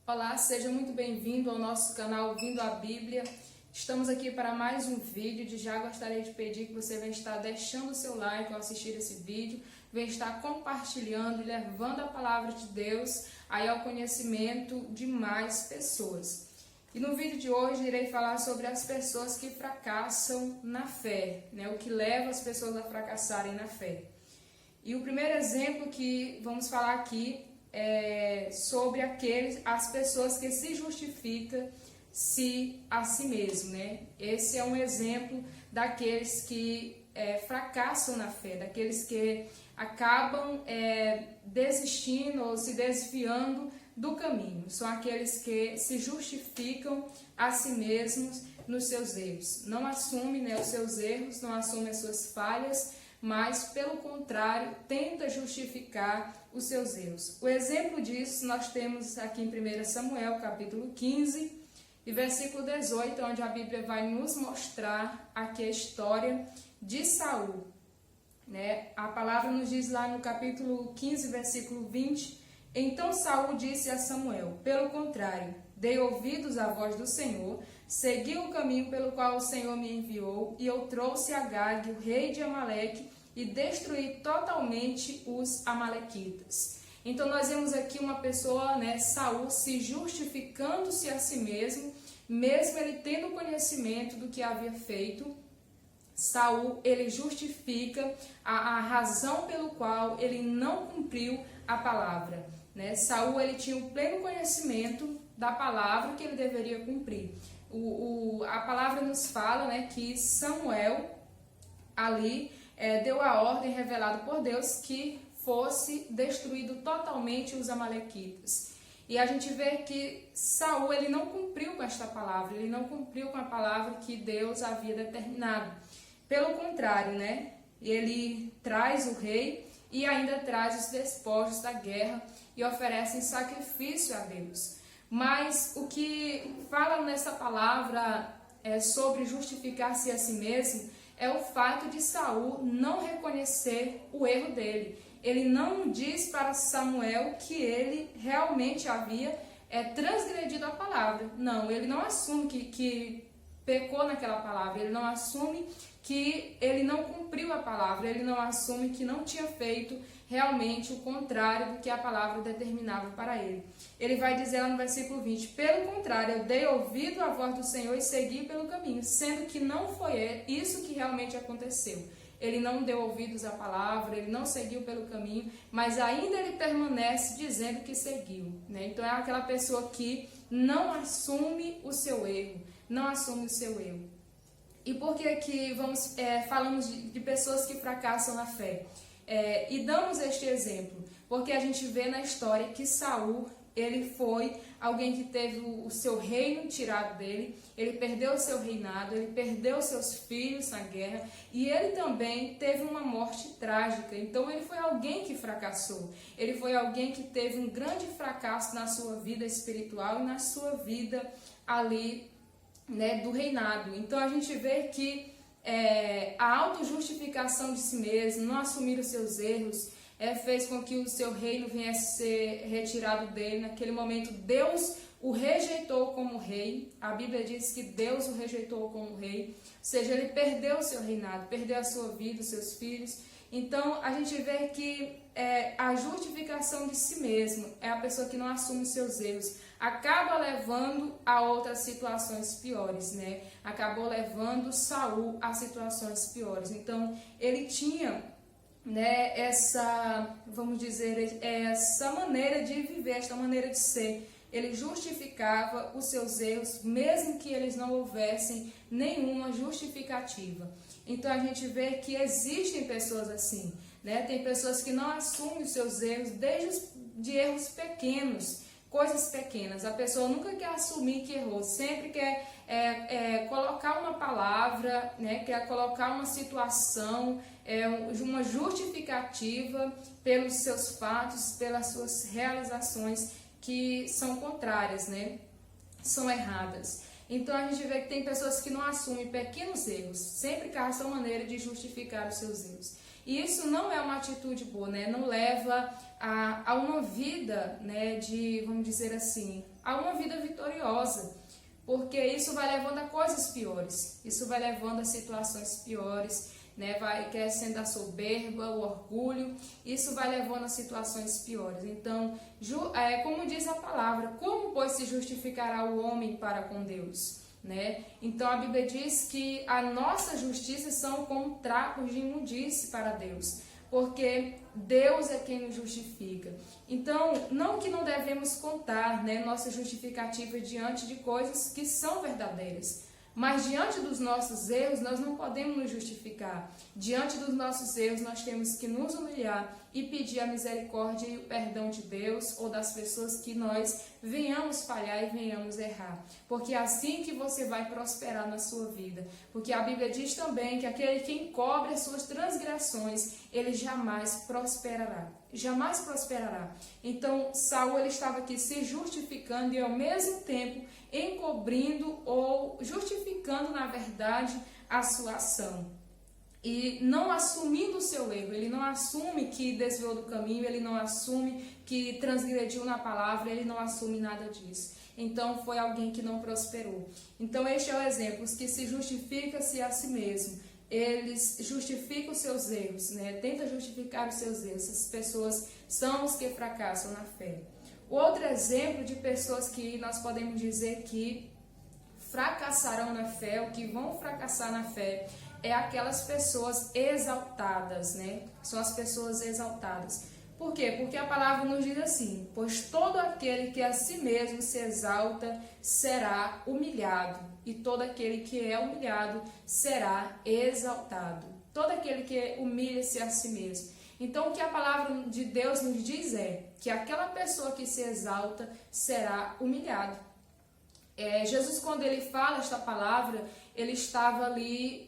Olá, seja muito bem-vindo ao nosso canal Ouvindo a Bíblia. Estamos aqui para mais um vídeo. Já gostaria de pedir que você venha estar deixando o seu like ao assistir esse vídeo, venha estar compartilhando e levando a palavra de Deus aí ao conhecimento de mais pessoas. E no vídeo de hoje irei falar sobre as pessoas que fracassam na fé, o que leva as pessoas a fracassarem na fé. E o primeiro exemplo que vamos falar aqui é sobre as pessoas que se justificam a si mesmo, Esse é um exemplo daqueles que fracassam na fé, daqueles que acabam desistindo ou se desviando do caminho. São aqueles que se justificam a si mesmos nos seus erros. Não assumem os seus erros, não assumem as suas falhas, mas, pelo contrário, tenta justificar os seus erros. O exemplo disso nós temos aqui em 1 Samuel, capítulo 15, e versículo 18, onde a Bíblia vai nos mostrar aqui a história de Saul. A palavra nos diz lá no capítulo 15, versículo 20, então Saul disse a Samuel, pelo contrário, dei ouvidos à voz do Senhor, segui o caminho pelo qual o Senhor me enviou, e eu trouxe Agag, o rei de Amaleque, e destruí totalmente os amalequitas. Então nós vemos aqui uma pessoa, Saul, se justificando-se a si mesmo ele tendo conhecimento do que havia feito. Saul, ele justifica a razão pelo qual ele não cumpriu a palavra. Saul, ele tinha o pleno conhecimento da palavra que ele deveria cumprir. A palavra nos fala que Samuel ali deu a ordem revelada por Deus que fosse destruído totalmente os amalequitas. E a gente vê que Saul, ele não cumpriu com esta palavra, ele não cumpriu com a palavra que Deus havia determinado. Pelo contrário, ele traz o rei e ainda traz os despojos da guerra e oferece sacrifício a Deus. Mas o que fala nessa palavra sobre justificar-se a si mesmo é o fato de Saul não reconhecer o erro dele. Ele não diz para Samuel que ele realmente havia transgredido a palavra. Não, ele não assume que pecou naquela palavra, ele não assume que ele não cumpriu a palavra, ele não assume que não tinha feito realmente o contrário do que a palavra determinava para ele. Ele vai dizer lá no versículo 20, pelo contrário, eu dei ouvido à voz do Senhor e segui pelo caminho, sendo que não foi isso que realmente aconteceu. Ele não deu ouvidos à palavra, ele não seguiu pelo caminho, mas ainda ele permanece dizendo que seguiu. Então é aquela pessoa que não assume o seu erro, não assume o seu erro. E por que que falamos de pessoas que fracassam na fé? E damos este exemplo, porque a gente vê na história que Saul, ele foi alguém que teve o seu reino tirado dele, ele perdeu o seu reinado, ele perdeu seus filhos na guerra e ele também teve uma morte trágica. Então ele foi alguém que fracassou, ele foi alguém que teve um grande fracasso na sua vida espiritual e na sua vida ali, do reinado. Então a gente vê que a autojustificação de si mesmo, não assumir os seus erros, fez com que o seu reino viesse a ser retirado dele. Naquele momento, Deus o rejeitou como rei. A Bíblia diz que Deus o rejeitou como rei. Ou seja, ele perdeu o seu reinado, perdeu a sua vida, os seus filhos. Então, a gente vê que a justificação de si mesmo é a pessoa que não assume os seus erros. Acaba levando a outras situações piores, Acabou levando Saul a situações piores. Então, ele tinha essa maneira de viver, esta maneira de ser. Ele justificava os seus erros, mesmo que eles não houvessem nenhuma justificativa. Então a gente vê que existem pessoas assim, Tem pessoas que não assumem os seus erros, desde de erros pequenos, coisas pequenas. A pessoa nunca quer assumir que errou, sempre quer colocar uma palavra, quer colocar uma situação, uma justificativa pelos seus fatos, pelas suas realizações que são contrárias, são erradas. Então a gente vê que tem pessoas que não assumem pequenos erros, sempre caçam maneira de justificar os seus erros. E isso não é uma atitude boa, não leva a uma vida, né, vamos dizer assim, a uma vida vitoriosa, porque isso vai levando a coisas piores, isso vai levando a situações piores, né, vai crescendo a soberba, o orgulho, isso vai levando a situações piores. Então, como diz a palavra, como pois se justificará o homem para com Deus? Né? Então a Bíblia diz que a nossa justiça são como trapos de imundície para Deus, porque Deus é quem nos justifica. Então, não que não devemos contar, né, nossa justificativa diante de coisas que são verdadeiras, mas diante dos nossos erros nós não podemos nos justificar. Diante dos nossos erros nós temos que nos humilhar e pedir a misericórdia e o perdão de Deus ou das pessoas que nós venhamos falhar e venhamos errar. Porque é assim que você vai prosperar na sua vida. Porque a Bíblia diz também que aquele que encobre as suas transgressões, ele jamais prosperará. Jamais prosperará. Então, Saul ele estava aqui se justificando e ao mesmo tempo encobrindo ou justificando, na verdade, a sua ação. E não assumindo o seu erro, ele não assume que desviou do caminho, ele não assume que transgrediu na palavra, ele não assume nada disso. Então foi alguém que não prosperou. Então este é o exemplo, os que se justificam-se a si mesmo, eles justificam os seus erros, né? Tentam justificar os seus erros. Essas pessoas são os que fracassam na fé. O outro exemplo de pessoas que nós podemos dizer que fracassarão na fé, ou que vão fracassar na fé, é aquelas pessoas exaltadas, né? São as pessoas exaltadas. Por quê? Porque a palavra nos diz assim: pois todo aquele que a si mesmo se exalta será humilhado, e todo aquele que é humilhado será exaltado. Todo aquele que humilha-se a si mesmo. Então, o que a palavra de Deus nos diz é que aquela pessoa que se exalta será humilhado. Jesus, quando ele fala esta palavra, ele estava ali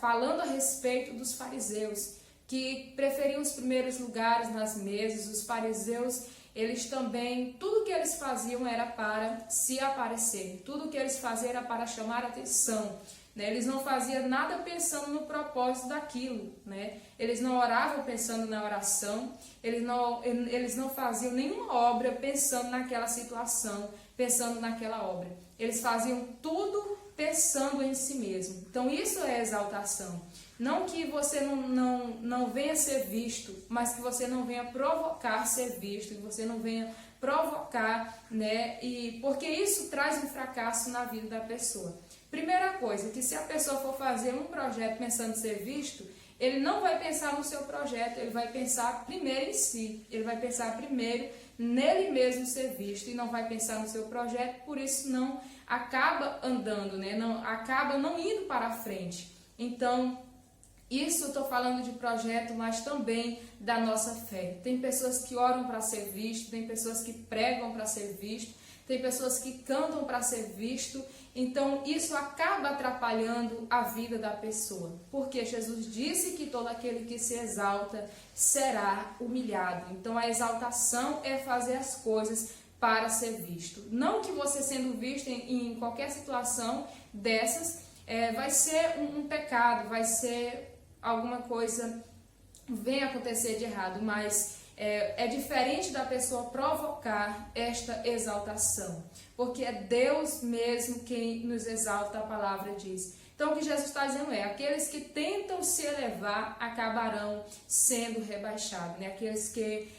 falando a respeito dos fariseus, que preferiam os primeiros lugares nas mesas. Os fariseus, eles também, tudo que eles faziam era para se aparecer, tudo que eles faziam era para chamar a atenção, né? Eles não faziam nada pensando no propósito daquilo, né? Eles não oravam pensando na oração, eles não faziam nenhuma obra pensando naquela situação, pensando naquela obra. Eles faziam tudo pensando em si mesmo. Então isso é exaltação. Não que você não venha ser visto, mas que você não venha provocar ser visto, que você não venha provocar, né? Porque isso traz um fracasso na vida da pessoa. Primeira coisa, que se a pessoa for fazer um projeto pensando em ser visto, ele não vai pensar no seu projeto, ele vai pensar primeiro em si, ele vai pensar primeiro nele mesmo ser visto e não vai pensar no seu projeto, por isso não acaba andando, né? Acaba não indo para a frente. Então, isso estou falando de projeto, mas também da nossa fé. Tem pessoas que oram para ser visto, tem pessoas que pregam para ser visto, tem pessoas que cantam para ser visto. Então isso acaba atrapalhando a vida da pessoa, porque Jesus disse que todo aquele que se exalta será humilhado. Então a exaltação é fazer as coisas para ser visto. Não que você sendo visto em qualquer situação dessas vai ser um pecado, vai ser alguma coisa venha acontecer de errado, mas é diferente da pessoa provocar esta exaltação, porque é Deus mesmo quem nos exalta, a palavra diz. Então o que Jesus está dizendo aqueles que tentam se elevar acabarão sendo rebaixados, né? Aqueles que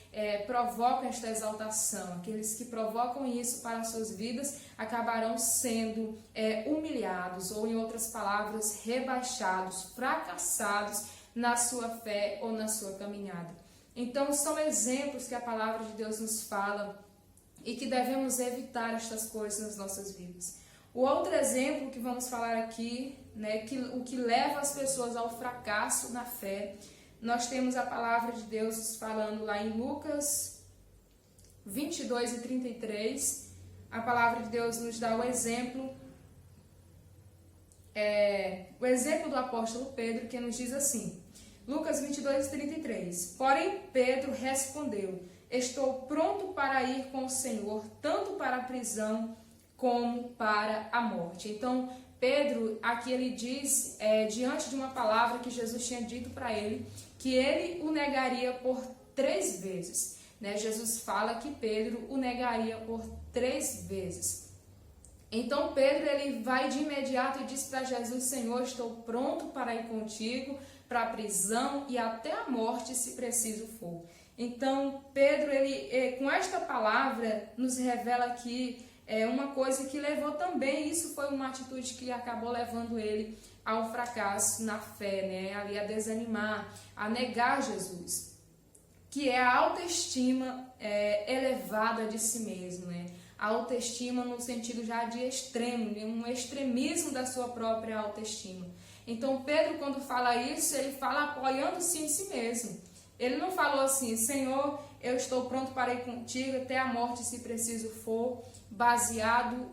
provocam esta exaltação, aqueles que provocam isso para as suas vidas acabarão sendo humilhados, ou em outras palavras, rebaixados, fracassados na sua fé ou na sua caminhada. Então são exemplos que a palavra de Deus nos fala e que devemos evitar estas coisas nas nossas vidas. O outro exemplo que vamos falar aqui, né, o que leva as pessoas ao fracasso na fé, nós temos a palavra de Deus falando lá em Lucas 22:33. A palavra de Deus nos dá o exemplo do apóstolo Pedro, que nos diz assim, Lucas 22:33. Porém Pedro respondeu: estou pronto para ir com o Senhor, tanto para a prisão como para a morte. Então Pedro, aqui ele diz, diante de uma palavra que Jesus tinha dito para ele, que ele o negaria por 3 vezes. né, Jesus fala que Pedro o negaria por 3 vezes. Então Pedro ele vai de imediato e diz para Jesus: Senhor, estou pronto para ir contigo para a prisão e até a morte, se preciso for. Então Pedro, ele com esta palavra nos revela que uma coisa que levou também, isso foi uma atitude que acabou levando ele ao fracasso na fé, né? Ali a desanimar, a negar Jesus, que é a autoestima elevada de si mesmo, né? A autoestima no sentido já de extremo, de um extremismo da sua própria autoestima. Então Pedro, quando fala isso, ele fala apoiando-se em si mesmo. Ele não falou assim: Senhor, eu estou pronto para ir contigo até a morte, se preciso for, baseado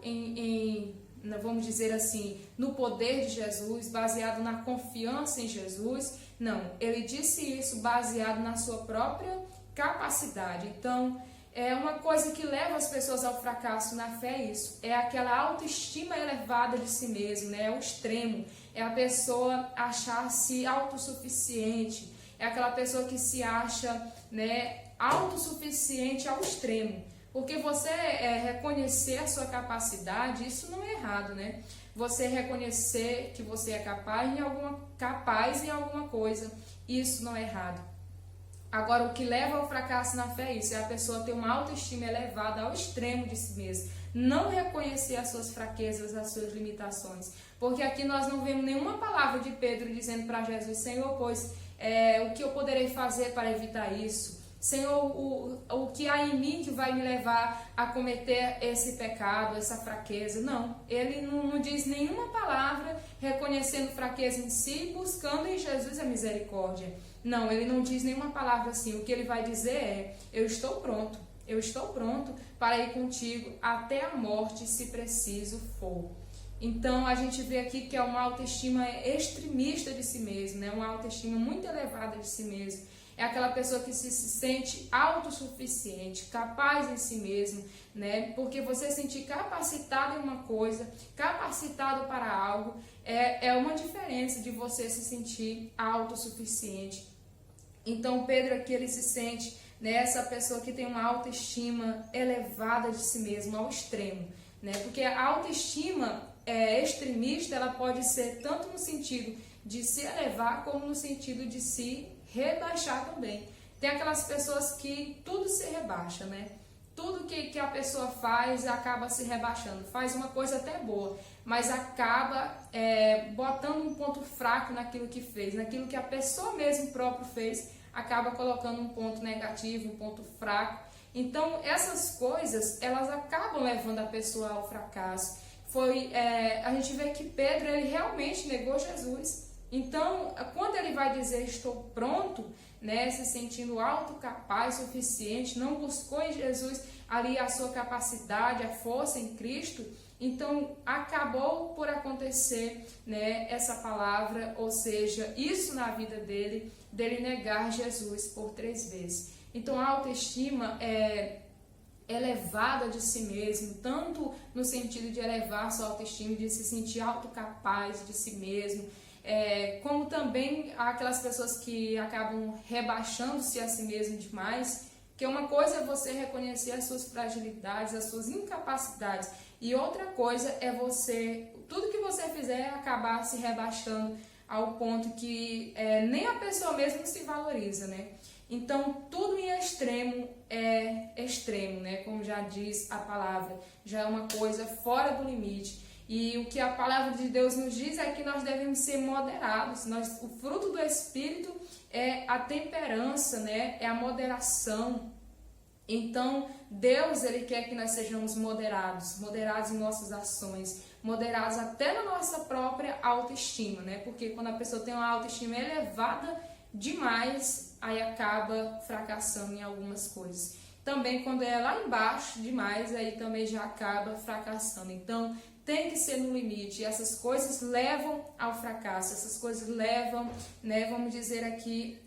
vamos dizer assim, no poder de Jesus, baseado na confiança em Jesus. Não, ele disse isso baseado na sua própria capacidade. Então, é uma coisa que leva as pessoas ao fracasso na fé, isso. É aquela autoestima elevada de si mesmo, né? É o extremo. É a pessoa achar-se autossuficiente. É aquela pessoa que se acha, né, autossuficiente ao extremo. Porque você reconhecer a sua capacidade, isso não é errado, né? Você reconhecer que você é capaz em alguma coisa, isso não é errado. Agora, o que leva ao fracasso na fé é isso, é a pessoa ter uma autoestima elevada ao extremo de si mesma. Não reconhecer as suas fraquezas, as suas limitações. Porque aqui nós não vemos nenhuma palavra de Pedro dizendo para Jesus: Senhor, pois o que eu poderei fazer para evitar isso? Senhor, o que há em mim que vai me levar a cometer esse pecado, essa fraqueza? Não, ele não diz nenhuma palavra reconhecendo fraqueza em si, buscando em Jesus a misericórdia. Não, ele não diz nenhuma palavra assim. O que ele vai dizer é: eu estou pronto para ir contigo até a morte, se preciso for. Então a gente vê aqui que é uma autoestima extremista de si mesmo, né? Uma autoestima muito elevada de si mesmo. É aquela pessoa que se sente autossuficiente, capaz em si mesmo, né? Porque você se sentir capacitado em uma coisa, capacitado para algo, é uma diferença de você se sentir autossuficiente. Então Pedro aqui, ele se sente, né, essa pessoa que tem uma autoestima elevada de si mesmo, ao extremo, né? Porque a autoestima extremista, ela pode ser tanto no sentido de se elevar, como no sentido de se rebaixar também. Tem aquelas pessoas que tudo se rebaixa, né? Tudo que a pessoa faz acaba se rebaixando. Faz uma coisa até boa, mas acaba botando um ponto fraco naquilo que fez, naquilo que a pessoa mesmo próprio fez, acaba colocando um ponto negativo, um ponto fraco. Então, essas coisas, elas acabam levando a pessoa ao fracasso. A gente vê que Pedro, ele realmente negou Jesus. Então, quando ele vai dizer estou pronto, né, se sentindo autocapaz, suficiente, não buscou em Jesus ali a sua capacidade, a força em Cristo, então acabou por acontecer, né, essa palavra, ou seja, isso na vida dele negar Jesus por 3 vezes. Então a autoestima é elevada de si mesmo, tanto no sentido de elevar sua autoestima, de se sentir autocapaz de si mesmo, como também aquelas pessoas que acabam rebaixando-se a si mesmo demais, que uma coisa é você reconhecer as suas fragilidades, as suas incapacidades, e outra coisa é tudo que você fizer acabar se rebaixando ao ponto que nem a pessoa mesmo se valoriza, né? Então, tudo em extremo é extremo, né? Como já diz a palavra, já é uma coisa fora do limite. E o que a palavra de Deus nos diz é que nós devemos ser moderados. O fruto do Espírito é a temperança, né? É a moderação. Então, Deus, ele quer que nós sejamos moderados em nossas ações, moderados até na nossa própria autoestima, né? Porque quando a pessoa tem uma autoestima elevada demais, aí acaba fracassando em algumas coisas. Também quando é lá embaixo demais, aí também já acaba fracassando. Então, tem que ser no limite. E essas coisas levam ao fracasso, essas coisas levam, né, vamos dizer aqui,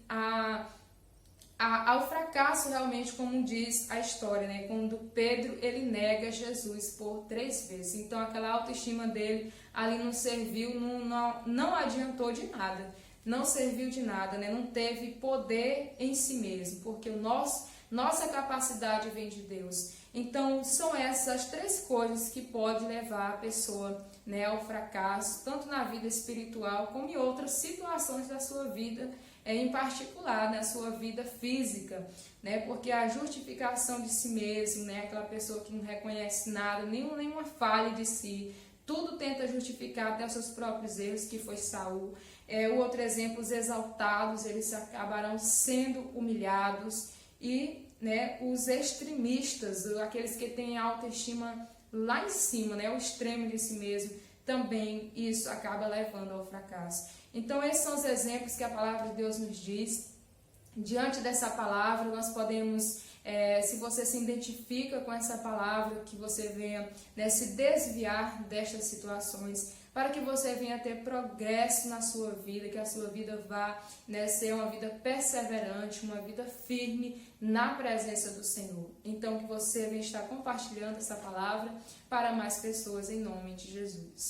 ao fracasso realmente, como diz a história, né? Quando Pedro, ele nega Jesus por 3 vezes. Então, aquela autoestima dele ali não serviu, não adiantou de nada. Não serviu de nada, né? Não teve poder em si mesmo, porque Nossa capacidade vem de Deus. Então, são essas 3 coisas que podem levar a pessoa, né, ao fracasso, tanto na vida espiritual como em outras situações da sua vida, em particular na sua vida física, né? Porque a justificação de si mesmo, né, aquela pessoa que não reconhece nada, nenhuma falha de si, tudo tenta justificar até os seus próprios erros, que foi Saul. O outro exemplo, os exaltados, eles acabarão sendo humilhados, e, né, os extremistas, aqueles que têm autoestima lá em cima, né, o extremo de si mesmo, também isso acaba levando ao fracasso. Então, esses são os exemplos que a palavra de Deus nos diz. Diante dessa palavra, nós podemos, se você se identifica com essa palavra, que você venha, né, se desviar destas situações, para que você venha ter progresso na sua vida, que a sua vida vá, né, ser uma vida perseverante, uma vida firme na presença do Senhor. Então, que você venha estar compartilhando essa palavra para mais pessoas, em nome de Jesus.